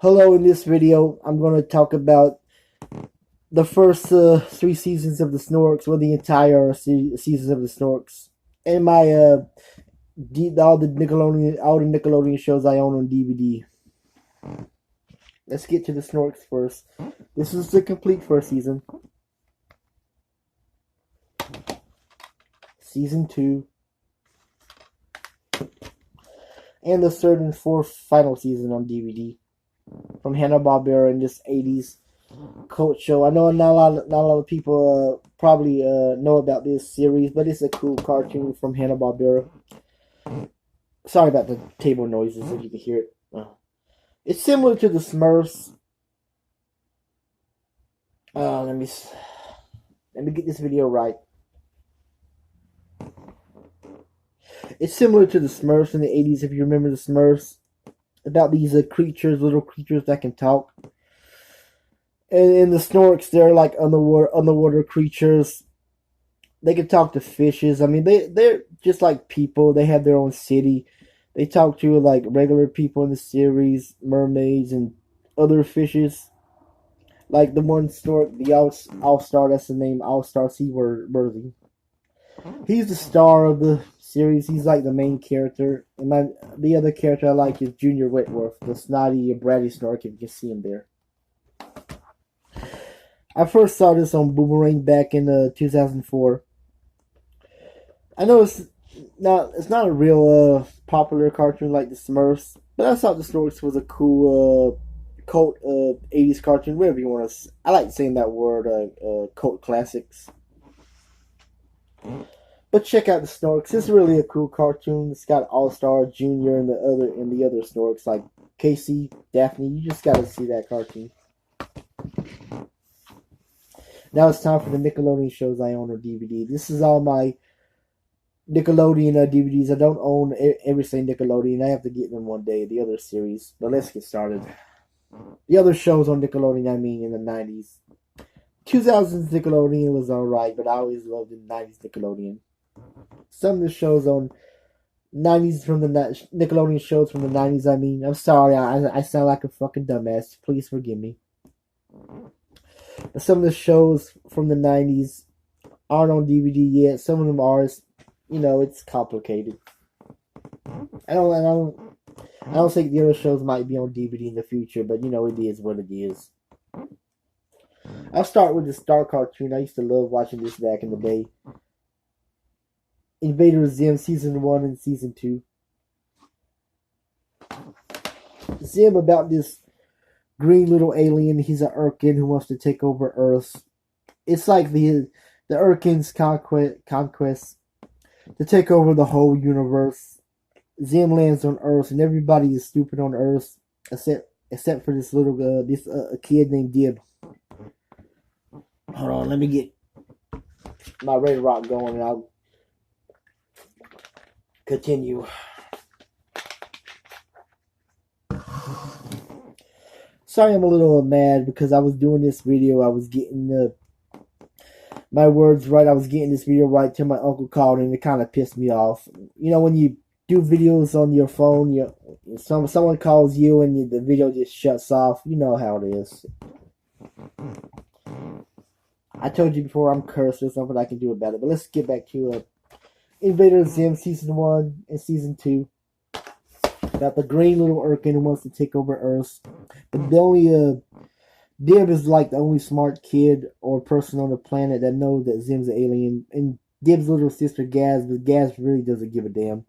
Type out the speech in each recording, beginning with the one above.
Hello, in this video, I'm going to talk about the first three seasons of the Snorks, or the entire seasons of the Snorks, and my all the Nickelodeon shows I own on DVD. Let's get to the Snorks first. This is the complete first season. Season 2. And the third and fourth final season on DVD. From Hanna-Barbera in this 80s cult show. I know not a lot of people probably know about this series, but it's a cool cartoon from Hanna-Barbera. Sorry about the table noises, if you can hear it. It's similar to the Smurfs. Let me get this video right. It's similar to the Smurfs in the 80s, if you remember the Smurfs. About these little creatures that can talk. And in the Snorks, they're like underwater creatures. They can talk to fishes. I mean, they're just like people. They have their own city. They talk to like regular people in the series, mermaids and other fishes. Like the one Snork, the All-Star, that's the name, All-Star Seaworthy. He's the star of the series. He's like the main character. And the other character I like is Junior Whitworth, the snotty and bratty Snork, if you can see him there. I first saw this on Boomerang back in 2004. I know it's not a real popular cartoon like the Smurfs, but I thought the Snorks was a cool cult 80s cartoon, whatever you want to. I like saying that word, cult classics. But check out the Snorks. It's really a cool cartoon. It's got All-Star, Junior, and the other Snorks like Casey, Daphne. You just gotta see that cartoon. Now it's time for the Nickelodeon shows I own on DVD. This is all my Nickelodeon DVDs. I don't own every single Nickelodeon. I have to get them one day, the other series. But let's get started. The other shows on Nickelodeon, I mean, in the 90s. 2000s Nickelodeon was alright, but I always loved the 90s Nickelodeon. Some of the shows on 90s from the Nickelodeon shows from the 90s, I mean, I'm sorry, I sound like a fucking dumbass. Please forgive me. But some of the shows from the 90s aren't on DVD yet. Some of them are. It's complicated. I don't think the other shows might be on DVD in the future, but it is what it is. I'll start with the Star cartoon. I used to love watching this back in the day. Invader Zim Season 1 and Season 2. Zim about this green little alien. He's an Urkin who wants to take over Earth. It's like the Urkin's conquest to take over the whole universe. Zim lands on Earth, and everybody is stupid on Earth, except for this little kid named Dib. Hold on, let me get my Red Rock going, and I'll continue. Sorry, I'm a little mad because I was doing this video. I was getting my words right. I was getting this video right till my uncle called, and it kind of pissed me off. When you do videos on your phone, someone calls you, and the video just shuts off. You know how it is. I told you before, I'm cursed. There's nothing I can do about it. But let's get back to Invader Zim Season 1 and Season 2. About the green little Urkin who wants to take over Earth. But the only Dib is like the only smart kid or person on the planet that knows that Zim's an alien. And Dib's little sister Gaz, but Gaz really doesn't give a damn.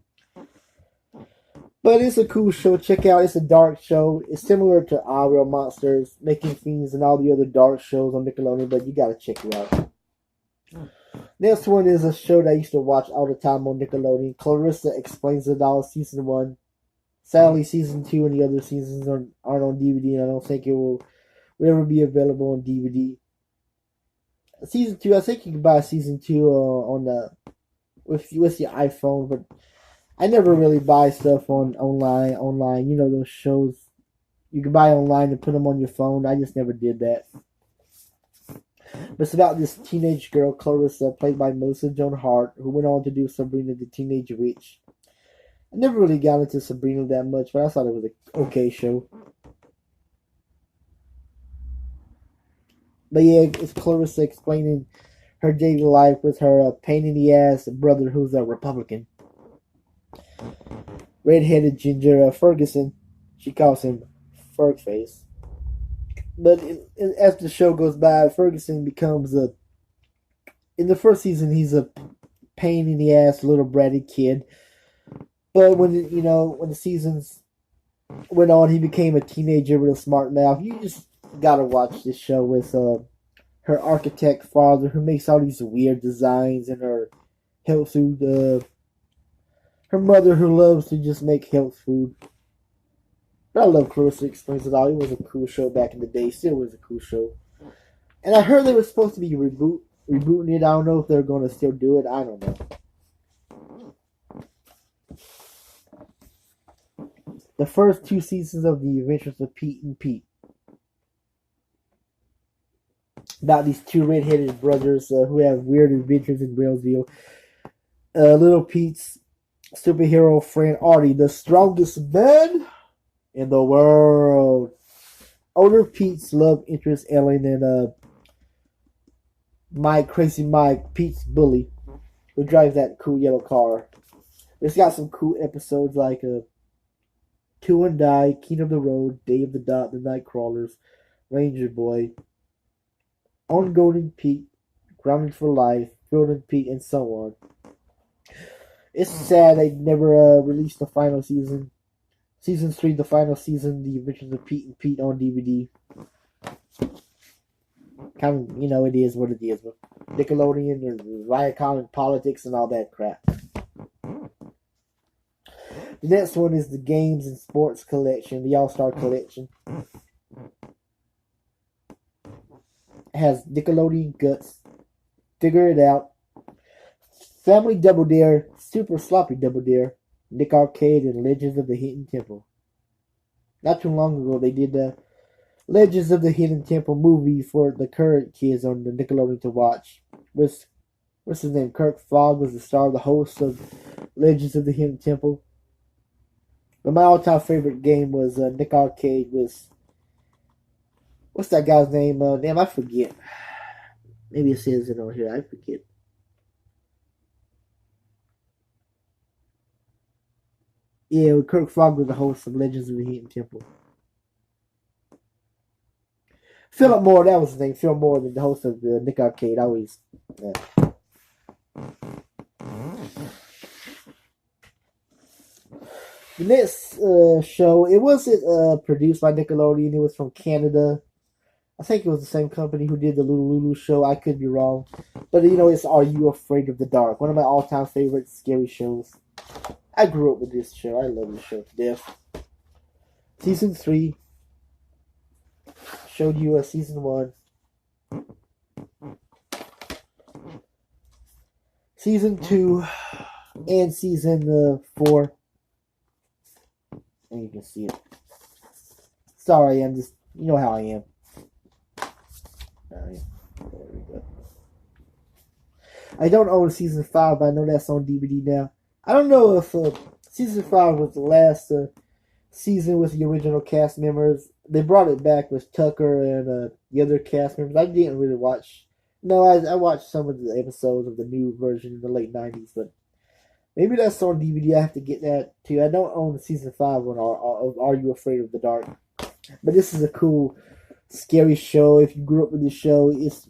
But it's a cool show. Check out. It's a dark show. It's similar to Our Real Monsters, Making Fiends, and all the other dark shows on Nickelodeon, but you gotta check it out. Next one is a show that I used to watch all the time on Nickelodeon. Clarissa Explains It All, Season 1. Sadly, Season 2 and the other seasons aren't on DVD, and I don't think it will ever be available on DVD. Season 2, I think you can buy Season 2 with your iPhone, but I never really buy stuff online. Those shows you can buy online and put them on your phone. I just never did that. But it's about this teenage girl, Clarissa, played by Melissa Joan Hart, who went on to do Sabrina the Teenage Witch. I never really got into Sabrina that much, but I thought it was an okay show. But yeah, it's Clarissa explaining her daily life with her pain in the ass brother who's a Republican. Red-headed ginger Ferguson. She calls him Fergface. But as the show goes by, Ferguson becomes a. In the first season, he's a pain in the ass little bratty kid. But when the seasons went on, he became a teenager with a smart mouth. You just gotta watch this show with her architect father who makes all these weird designs, and her health food. Her mother who loves to just make health food. But I love Clarissa Explains It All. It was a cool show back in the day. Still was a cool show. And I heard they were supposed to be rebooting it. I don't know if they're going to still do it. I don't know. The first 2 seasons of The Adventures of Pete and Pete. About these 2 red-headed brothers who have weird adventures in Wellsville. Little Pete's superhero friend Artie, the strongest man in the world. Older Pete's love interest Ellen, and Crazy Mike, Pete's bully, who drives that cool yellow car. It's got some cool episodes like Two and Die, King of the Road, Day of the Dot, The Night Crawlers, Ranger Boy, On Golden Pete, Grounded for Life, Golden Pete, and so on. It's sad they never released the final season. Season 3, the final season, The Adventures of Pete and Pete on DVD. Kind of, it is what it is. With Nickelodeon and Viacom and politics and all that crap. The next one is the Games and Sports Collection, the All-Star Collection. It has Nickelodeon Guts, Figure It Out, Family Double Dare, Super Sloppy Double Dare, Nick Arcade, and Legends of the Hidden Temple. Not too long ago, they did the Legends of the Hidden Temple movie for the current kids on the Nickelodeon to watch. What's his name? Kirk Fogg was the star, the host of Legends of the Hidden Temple. But my all-time favorite game was Nick Arcade. What's that guy's name? Damn, I forget. Maybe it says it on here. I forget. Yeah, Kirk Fogg was the host of Legends of the Hidden Temple. Philip Moore, that was his name. Philip Moore, the host of the Nick Arcade. Always. Yeah. The next show, it wasn't produced by Nickelodeon. It was from Canada. I think it was the same company who did the Little Lulu show. I could be wrong. But, it's Are You Afraid of the Dark? One of my all-time favorite scary shows. I grew up with this show. I love this show to death. Season 3 showed you Season 1. Season 2 and Season 4. And you can see it. Sorry, I'm just, you know how I am. Alright, there we go. I don't own Season 5, but I know that's on DVD now. I don't know if Season 5 was the last season with the original cast members. They brought it back with Tucker and the other cast members. I didn't really watch. No, I watched some of the episodes of the new version in the late 90s, but maybe that's on DVD. I have to get that too. I don't own Season 5 of Are You Afraid of the Dark? But this is a cool, scary show. If you grew up with this show, it's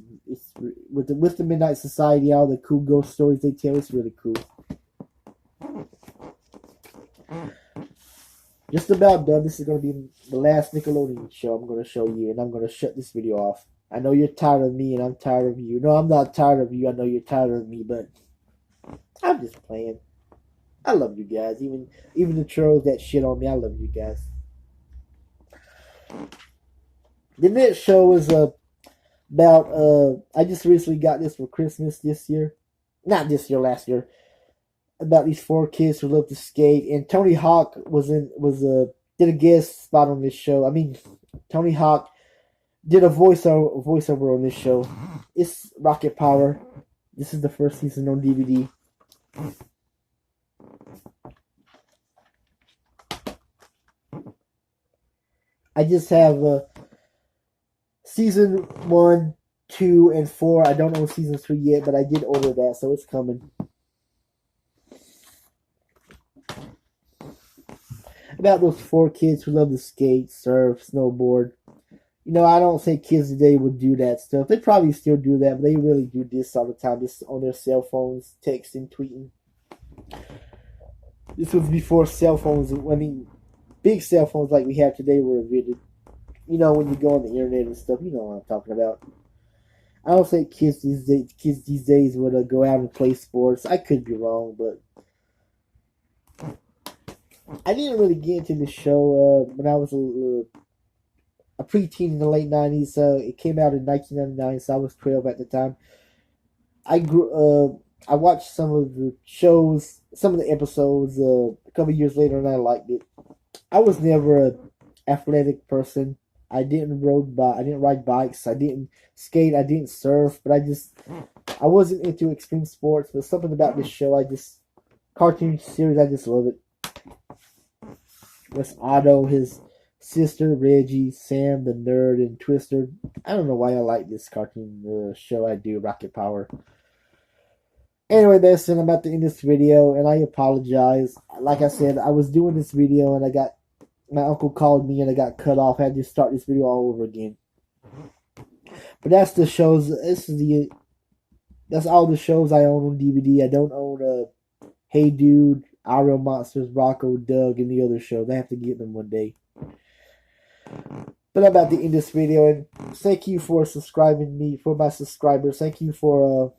with the Midnight Society, all the cool ghost stories they tell. It's really cool. Just about done. This is going to be the last Nickelodeon show I'm going to show you, and I'm going to shut this video off. I know you're tired of me, and I'm tired of you. No, I'm not tired of you. I know you're tired of me, but I'm just playing. I love you guys. Even the trolls that shit on me, I love you guys. The next show is about I just recently got this for Christmas this year. Not this year, last year. About these 4 kids who love to skate, and Tony Hawk did a guest spot on this show. I mean, Tony Hawk did a voiceover on this show. It's Rocket Power. This is the first season on DVD. I just have season 1 2 and 4. I don't own season 3 yet, but I did order that, so it's coming. About those 4 kids who love to skate, surf, snowboard. You know, I don't think kids today would do that stuff. They probably still do that, but they really do this all the time, just on their cell phones, texting, tweeting. This was before cell phones. I mean, big cell phones like we have today were invented. You know, when you go on the internet and stuff, you know what I'm talking about. I don't think kids these days would go out and play sports. I could be wrong, but I didn't really get into the show when I was a preteen in the late 90s. It came out in 1999, so I was 12 at the time. I watched some of the shows, some of the episodes a couple years later, and I liked it. I was never an athletic person. I didn't ride bikes. I didn't skate. I didn't surf. But I wasn't into extreme sports. But something about this show, cartoon series, I just love it. With Otto, his sister Reggie, Sam the nerd, and Twister. I don't know why I like this cartoon show. I do, Rocket Power. Anyway, that's it. I'm about to end this video, and I apologize. Like I said, I was doing this video, and my uncle called me, and I got cut off. I had to start this video all over again. But that's the shows. That's all the shows I own on DVD. I don't own Hey Dude, Our Real Monsters, Rocco, Doug, and the other shows. I have to get them one day. But I'm about to end this video, and thank you for subscribing me, for my subscribers. Thank you for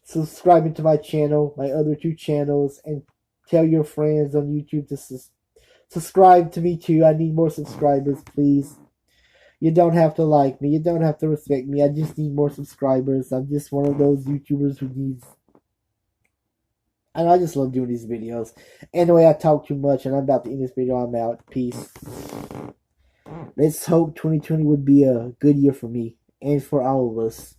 subscribing to my channel, my other 2 channels, and tell your friends on YouTube to subscribe to me too. I need more subscribers, please. You don't have to like me. You don't have to respect me. I just need more subscribers. I'm just one of those YouTubers who needs... And I just love doing these videos. Anyway, I talk too much, and I'm about to end this video. I'm out. Peace. Let's hope 2020 would be a good year for me and for all of us.